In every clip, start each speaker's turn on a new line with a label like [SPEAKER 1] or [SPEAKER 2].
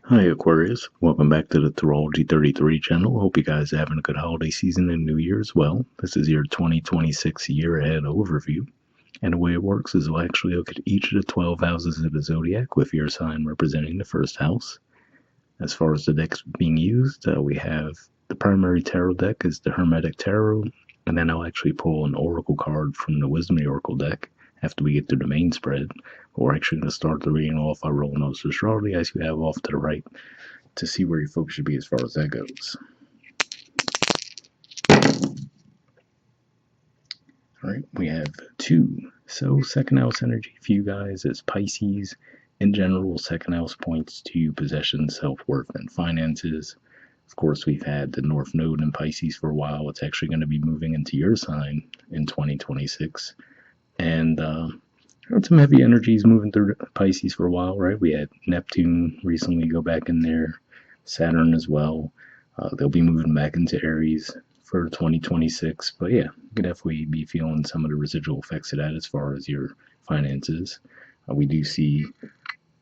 [SPEAKER 1] Hi Aquarius, welcome back to the Astrology 33 channel. Hope you guys are having a good holiday season and New Year as well. This is your 2026 year ahead overview. And the way it works is we'll actually look at each of the 12 houses of the zodiac with your sign representing the first house. As far as the decks being used, we have the primary tarot deck is the Hermetic Tarot, and then I'll actually pull an oracle card from the Wisdom of the Oracle deck after we get through the main spread. We're actually going to start the reading off by rolling those astrology as you have off to the right to see where your focus should be as far as that goes. All right, we have 2. So second house energy for you guys is Pisces. In general, second house points to possession, self-worth, and finances. Of course, we've had the North Node in Pisces for a while. It's actually going to be moving into your sign in 2026. And some heavy energies moving through Pisces for a while, right? We had Neptune recently go back in there, Saturn as well. They'll be moving back into Aries for 2026. But yeah, you could definitely be feeling some of the residual effects of that as far as your finances. We do see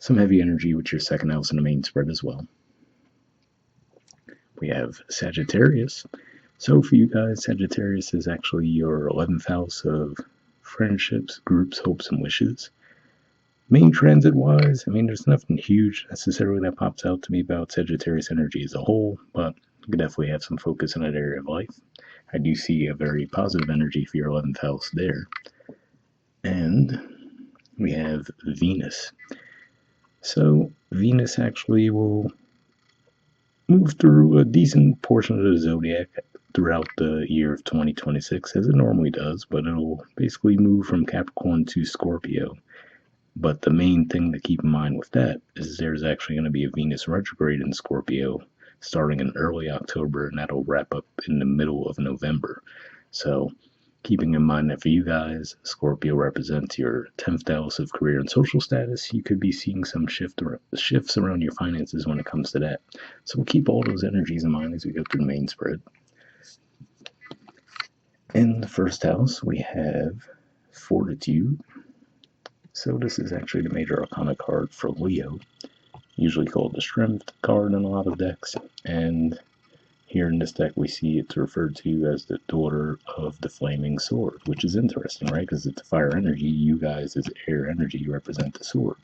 [SPEAKER 1] some heavy energy with your second house in the main spread as well. We have Sagittarius. So for you guys, Sagittarius is actually your 11th house of friendships, groups, hopes, and wishes. Main transit wise, there's nothing huge necessarily that pops out to me about Sagittarius energy as a whole, but you could definitely have some focus in that area of life. I do see a very positive energy for your 11th house there. And we have Venus. So Venus actually will move through a decent portion of the zodiac throughout the year of 2026, as it normally does, but it'll basically move from Capricorn to Scorpio. But the main thing to keep in mind with that is there's actually going to be a Venus retrograde in Scorpio starting in early October, and that'll wrap up in the middle of November. So keeping in mind that for you guys, Scorpio represents your 10th house of career and social status, you could be seeing some shifts around your finances when it comes to that. So we'll keep all those energies in mind as we go through the main spread. In the first house, we have Fortitude. So this is actually the major arcana card for Leo, usually called the strength card in a lot of decks. And here in this deck, we see it's referred to as the daughter of the flaming sword, which is interesting, right? Because it's a fire energy. You guys, as air energy, represent the sword.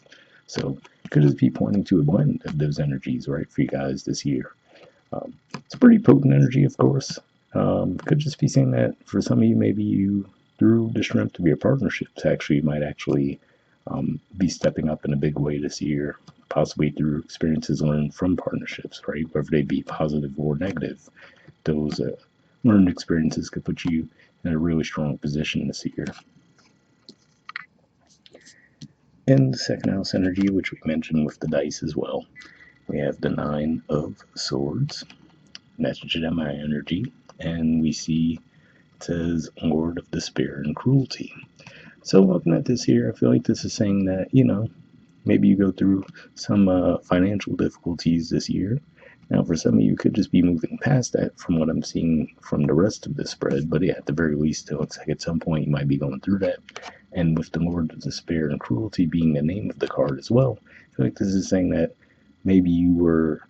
[SPEAKER 1] So it could just be pointing to a blend of those energies, right, for you guys this year. It's a pretty potent energy, of course. Could just be saying that for some of you, maybe you, through the strength of your partnerships, actually might actually be stepping up in a big way this year, possibly through experiences learned from partnerships, right? Whether they be positive or negative, those learned experiences could put you in a really strong position this year. And the second house energy, which we mentioned with the dice as well, we have the 9 of Swords, and that's Gemini energy, and we see it says Lord of Despair and Cruelty. So looking at this here, I feel like this is saying that, maybe you go through some financial difficulties this year. Now, for some of you, could just be moving past that from what I'm seeing from the rest of the spread. But yeah, at the very least, it looks like at some point you might be going through that. And with the Lord of Despair and Cruelty being the name of the card as well, I feel like this is saying that maybe you were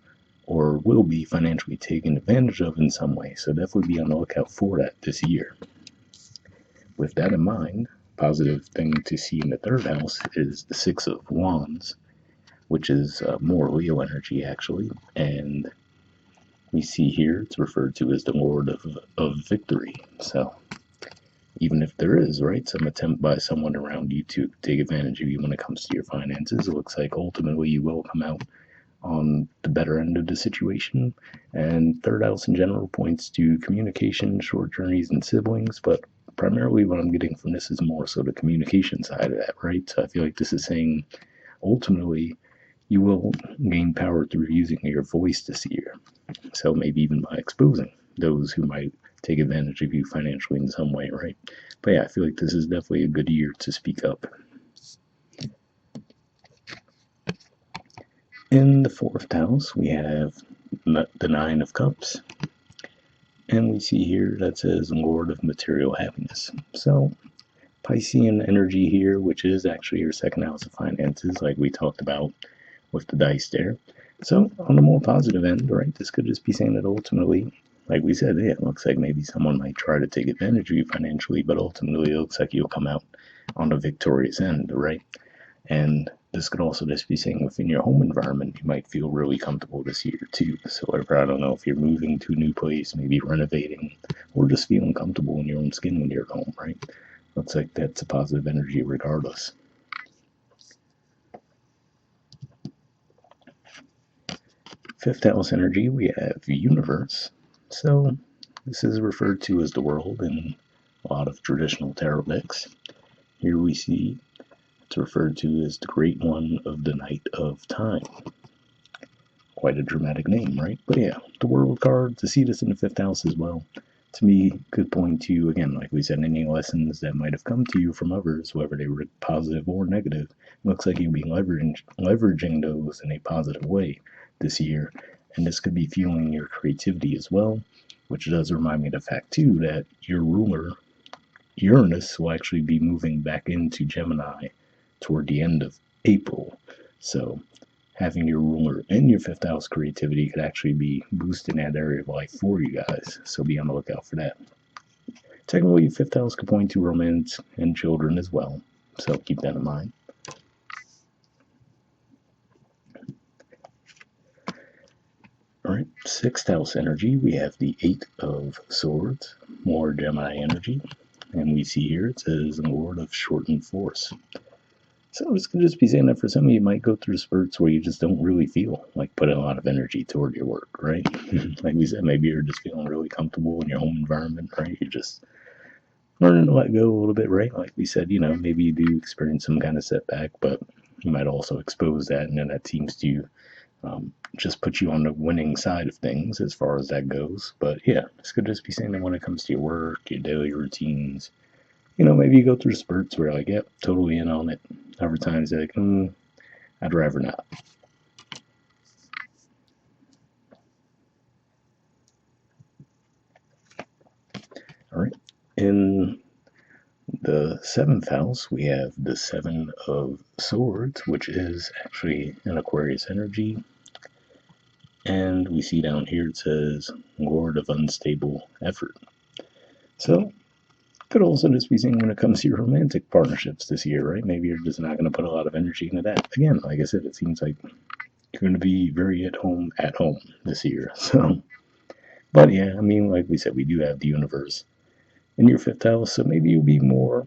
[SPEAKER 1] or will be financially taken advantage of in some way. So definitely be on the lookout for that this year. With that in mind, positive thing to see in the third house is the 6 of Wands, which is more Leo energy actually, and we see here it's referred to as the Lord of Victory. So even if there is, right, some attempt by someone around you to take advantage of you when it comes to your finances, it looks like ultimately you will come out on the better end of the situation. And third house in general points to communication, short journeys, and siblings, but primarily what I'm getting from this is more so the communication side of that, right? So I feel like this is saying ultimately you will gain power through using your voice this year. So maybe even by exposing those who might take advantage of you financially in some way, right? But yeah, I feel like this is definitely a good year to speak up. In the fourth house, we have the 9 of Cups. And we see here that says Lord of Material Happiness. So Piscean energy here, which is actually your second house of finances, like we talked about with the dice there. So, on the more positive end, right, this could just be saying that ultimately, like we said, yeah, it looks like maybe someone might try to take advantage of you financially, but ultimately it looks like you'll come out on the victorious end, right? And this could also just be saying within your home environment, you might feel really comfortable this year too. So, I don't know if you're moving to a new place, maybe renovating, or just feeling comfortable in your own skin when you're at home, right? Looks like that's a positive energy regardless. Fifth house energy, we have universe. So, this is referred to as the world in a lot of traditional tarot decks. Here we see it's referred to as the Great One of the Night of Time. Quite a dramatic name, right? But yeah, the World card, to see this in the fifth house as well, to me, could point to, again, like we said, any lessons that might have come to you from others, whether they were positive or negative. Looks like you'll be leveraging those in a positive way this year. And this could be fueling your creativity as well, which does remind me of the fact, too, that your ruler, Uranus, will actually be moving back into Gemini toward the end of April. So having your ruler in your fifth house creativity could actually be boosting that area of life for you guys. So be on the lookout for that. Technically, fifth house could point to romance and children as well. So keep that in mind. All right, sixth house energy, we have the Eight of Swords, more Gemini energy. And we see here it says Lord of Shortened Force. So this could just be saying that for some of you might go through spurts where you just don't really feel like putting a lot of energy toward your work, right? Like we said, maybe you're just feeling really comfortable in your home environment, right? You're just learning to let go a little bit, right? Like we said, maybe you do experience some kind of setback, but you might also expose that, and then that seems to just put you on the winning side of things as far as that goes. But yeah, this could just be saying that when it comes to your work, your daily routines, maybe you go through spurts where you're like, yep, totally in on it. Other times you're like, I'd rather not. All right. In the seventh house, we have the Seven of Swords, which is actually an Aquarius energy. And we see down here it says Lord of Unstable Effort. So, could also just be saying when it comes to your romantic partnerships this year, right? Maybe you're just not going to put a lot of energy into that. Again, like I said, it seems like you're going to be very at home this year. So, but yeah, I mean, like we said, we do have the universe in your fifth house, so maybe you'll be more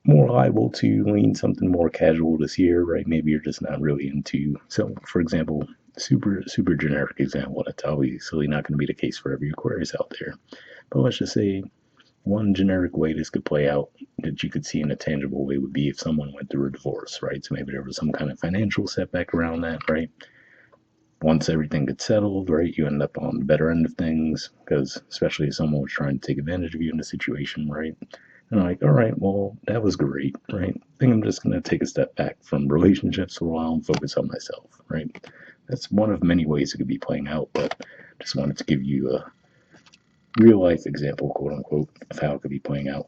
[SPEAKER 1] liable to lean something more casual this year, right? Maybe you're just not really into. So, for example, super generic example. That's obviously not going to be the case for every Aquarius out there. But let's just say one generic way this could play out that you could see in a tangible way would be if someone went through a divorce, right? So maybe there was some kind of financial setback around that, right? Once everything gets settled, right, you end up on the better end of things because especially if someone was trying to take advantage of you in the situation, right? And I'm like, all right, well, that was great, right? I think I'm just going to take a step back from relationships for a while and focus on myself, right? That's one of many ways it could be playing out, but just wanted to give you a real life example, quote unquote, of how it could be playing out.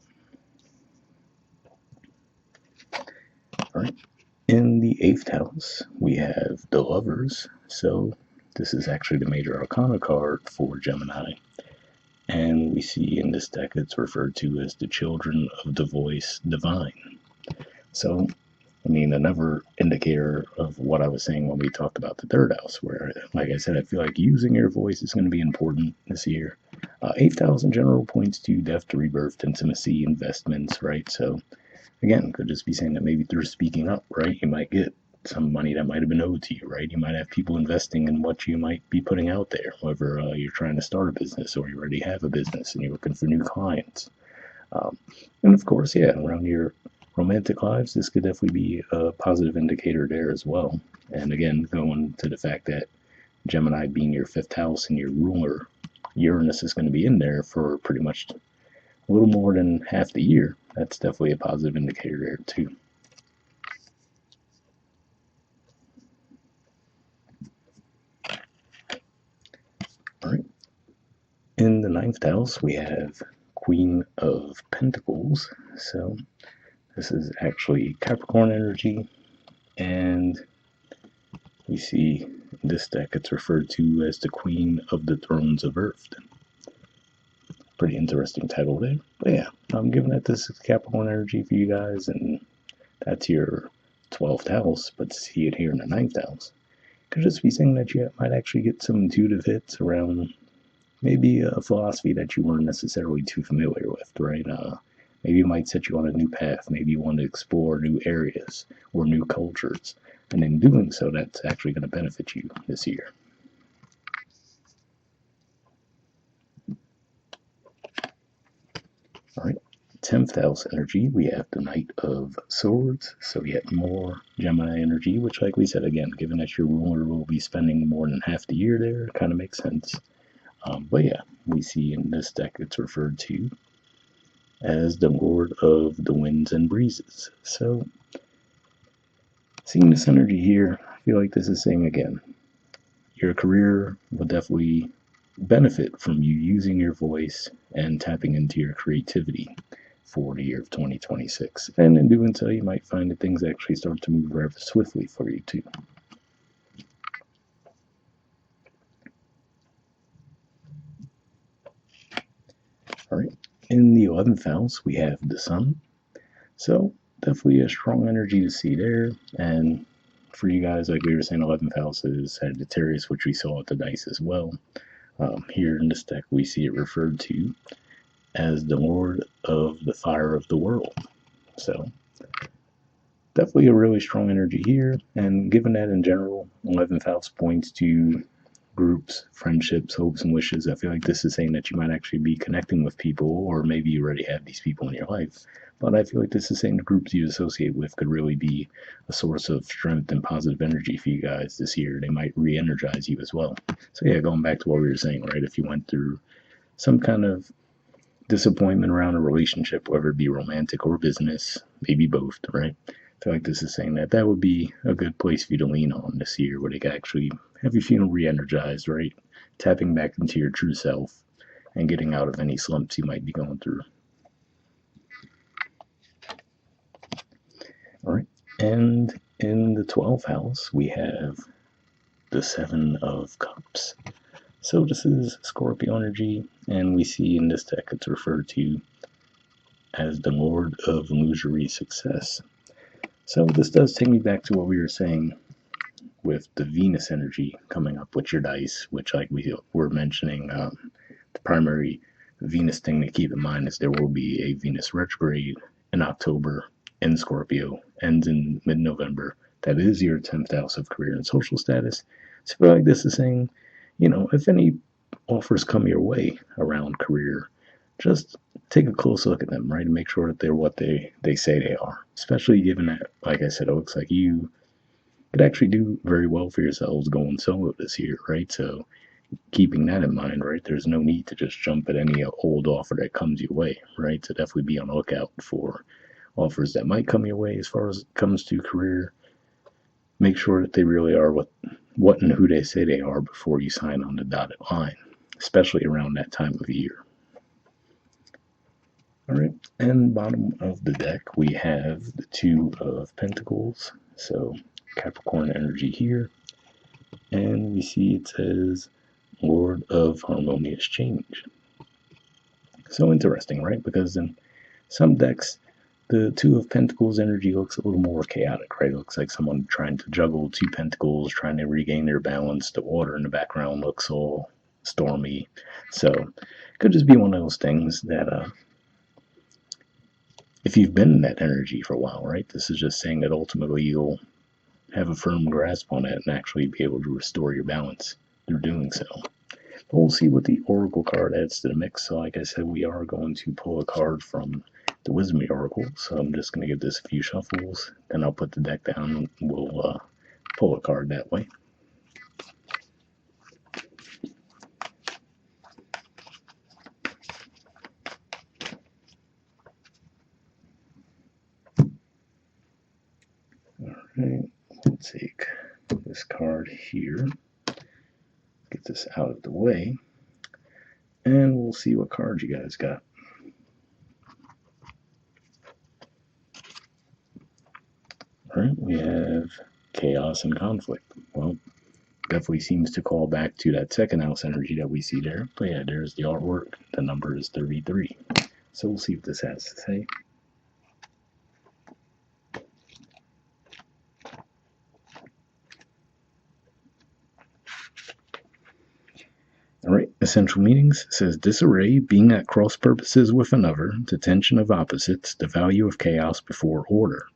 [SPEAKER 1] All right. In the eighth house, we have the Lovers. So this is actually the major arcana card for Gemini. And we see in this deck it's referred to as the Children of the Voice Divine. So, I mean, another indicator of what I was saying when we talked about the third house, where, like I said, I feel like using your voice is going to be important this year. Eighth house in general points to death, rebirth, intimacy, investments, right? So, again, could just be saying that maybe through speaking up, right, you might get some money that might have been owed to you, right? You might have people investing in what you might be putting out there, whether you're trying to start a business or you already have a business and you're looking for new clients. And of course, yeah, around your romantic lives, this could definitely be a positive indicator there as well. And again, going to the fact that Gemini being your fifth house and your ruler, Uranus is going to be in there for pretty much a little more than half the year. That's definitely a positive indicator there too. All right. In the ninth house, we have Queen of Pentacles. So this is actually Capricorn energy, and we see in this deck it's referred to as the Queen of the Thrones of Earth. Pretty interesting title there. But yeah, I'm giving that this Capricorn energy for you guys, and that's your 12th house. But to see it here in the 9th house could just be saying that you might actually get some intuitive hits around maybe a philosophy that you weren't necessarily too familiar with, right? Maybe it might set you on a new path. Maybe you want to explore new areas or new cultures. And in doing so, that's actually going to benefit you this year. All right, 10th house energy, we have the Knight of Swords. So yet more Gemini energy, which, like we said, again, given that your ruler will be spending more than half the year there, it kind of makes sense. But yeah, we see in this deck it's referred to as the Lord of the Winds and Breezes. So, seeing this energy here, I feel like this is saying again, your career will definitely benefit from you using your voice and tapping into your creativity for the year of 2026. And in doing so, you might find that things actually start to move rather swiftly for you too. All right, in the 11th house, we have the Sun. So definitely a strong energy to see there. And for you guys, like we were saying, 11th house is Sagittarius, which we saw at the dice as well. Here in this deck, we see it referred to as the Lord of the Fire of the World. So definitely a really strong energy here. And given that in general, 11th house points to groups, friendships, hopes, and wishes, I feel like this is saying that you might actually be connecting with people, or maybe you already have these people in your life. But I feel like this is saying the groups you associate with could really be a source of strength and positive energy for you guys this year. They might re energize you as well. So, yeah, going back to what we were saying, right? If you went through some kind of disappointment around a relationship, whether it be romantic or business, maybe both, right? I feel like this is saying that that would be a good place for you to lean on this year, where they can actually have you feeling re-energized, right? Tapping back into your true self and getting out of any slumps you might be going through. All right, and in the 12th house, we have the Seven of Cups. So this is Scorpio energy, and we see in this deck it's referred to as the Lord of Illusory Success. So this does take me back to what we were saying with the Venus energy coming up with your dice, which, like we were mentioning, the primary Venus thing to keep in mind is there will be a Venus retrograde in October in Scorpio, ends in mid-November. That is your 10th house of career and social status. So I feel like this is saying, if any offers come your way around career, just take a close look at them, right? And make sure that they're what they say they are. Especially given that, like I said, it looks like you could actually do very well for yourselves going solo this year, right? So keeping that in mind, right, there's no need to just jump at any old offer that comes your way, right? So definitely be on the lookout for offers that might come your way as far as it comes to career. Make sure that they really are what and who they say they are before you sign on the dotted line, especially around that time of year. All right, and bottom of the deck, we have the Two of Pentacles. So Capricorn energy here. And we see it says Lord of Harmonious Change. So interesting, right? Because in some decks, the Two of Pentacles energy looks a little more chaotic, right? It looks like someone trying to juggle two pentacles, trying to regain their balance. The water in the background looks all stormy. So it could just be one of those things that if you've been in that energy for a while, right? This is just saying that ultimately you'll have a firm grasp on it and actually be able to restore your balance through doing so. But we'll see what the Oracle card adds to the mix. So like I said, we are going to pull a card from the Wisdom Oracle. So I'm just going to give this a few shuffles. Then I'll put the deck down and we'll pull a card that way. Alright, we'll take this card here. Get this out of the way. And we'll see what cards you guys got. Alright, we have chaos and conflict. Well, definitely seems to call back to that second house energy that we see there. But yeah, there's the artwork. The number is 33. So we'll see what this has to say. Alright, essential meanings says disarray, being at cross purposes with another, the tension of opposites, the value of chaos before order.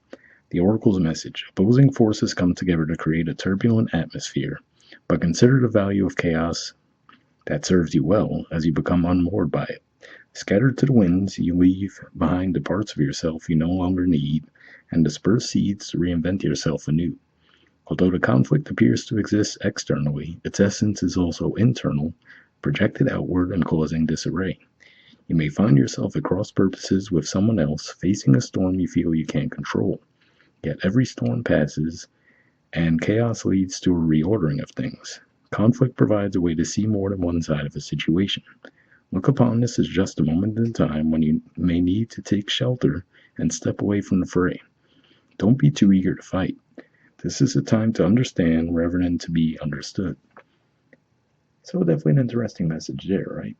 [SPEAKER 1] The oracle's message: opposing forces come together to create a turbulent atmosphere, but consider the value of chaos that serves you well as you become unmoored by it. Scattered to the winds, you leave behind the parts of yourself you no longer need, and disperse seeds to reinvent yourself anew. Although the conflict appears to exist externally, its essence is also internal, projected outward and causing disarray. You may find yourself at cross purposes with someone else, facing a storm you feel you can't control. Yet every storm passes, and chaos leads to a reordering of things. Conflict provides a way to see more than one side of a situation. Look upon this as just a moment in time when you may need to take shelter and step away from the fray. Don't be too eager to fight. This is a time to understand rather than to be understood. So definitely an interesting message there, right?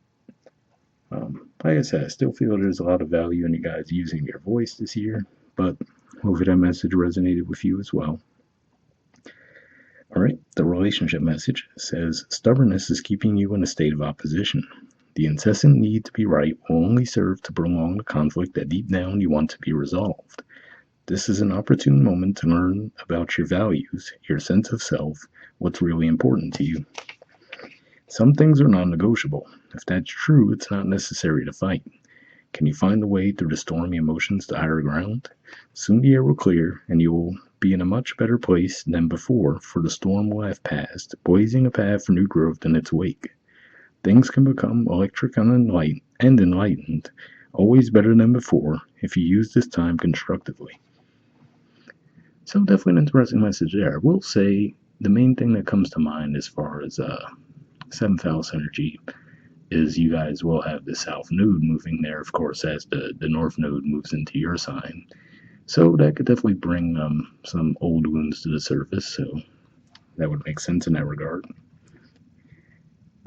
[SPEAKER 1] Like I said, I still feel there's a lot of value in you guys using your voice this year, but hopefully that message resonated with you as well. Alright, the relationship message says stubbornness is keeping you in a state of opposition. The incessant need to be right will only serve to prolong the conflict that deep down you want to be resolved. This is an opportune moment to learn about your values, your sense of self, what's really important to you. Some things are non-negotiable. If that's true, it's not necessary to fight. Can you find a way through the stormy emotions to higher ground? Soon the air will clear, and you will be in a much better place than before, for the storm will have passed, blazing a path for new growth in its wake. Things can become electric and enlightened, always better than before, if you use this time constructively. So definitely an interesting message there. I will say the main thing that comes to mind as far as 7th house energy is you guys will have the south node moving there, of course, as the north node moves into your sign. So that could definitely bring some old wounds to the surface, so that would make sense in that regard.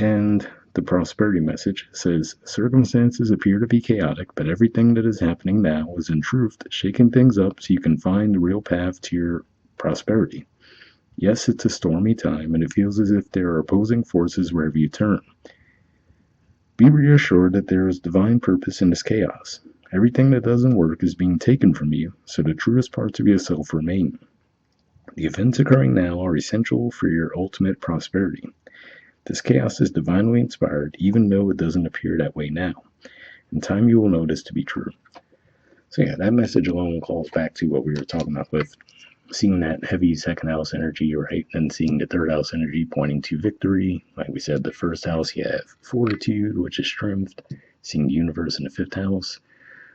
[SPEAKER 1] And the prosperity message says circumstances appear to be chaotic, but everything that is happening now is in truth shaking things up so you can find the real path to your prosperity. Yes, it's a stormy time, and it feels as if there are opposing forces wherever you turn. Be reassured that there is divine purpose in this chaos. Everything that doesn't work is being taken from you, so the truest parts of yourself remain. The events occurring now are essential for your ultimate prosperity. This chaos is divinely inspired, even though it doesn't appear that way now. In time you will know this to be true. So yeah, that message alone calls back to what we were talking about with seeing that heavy second house energy, right? And seeing the third house energy pointing to victory. Like we said, the first house, you have fortitude, which is strength, seeing the universe in the fifth house.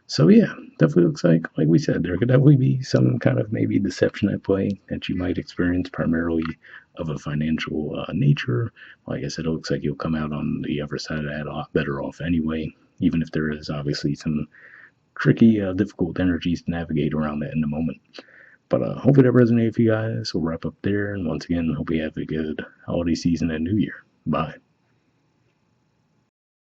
[SPEAKER 1] So yeah, definitely looks like we said, there could definitely be some kind of maybe deception at play that you might experience, primarily of a financial nature. Like I said, it looks like you'll come out on the other side of that a lot better off anyway, even if there is obviously some tricky, difficult energies to navigate around that in the moment. But hopefully that resonated with you guys. We'll wrap up there. And once again, hope you have a good holiday season and New Year. Bye.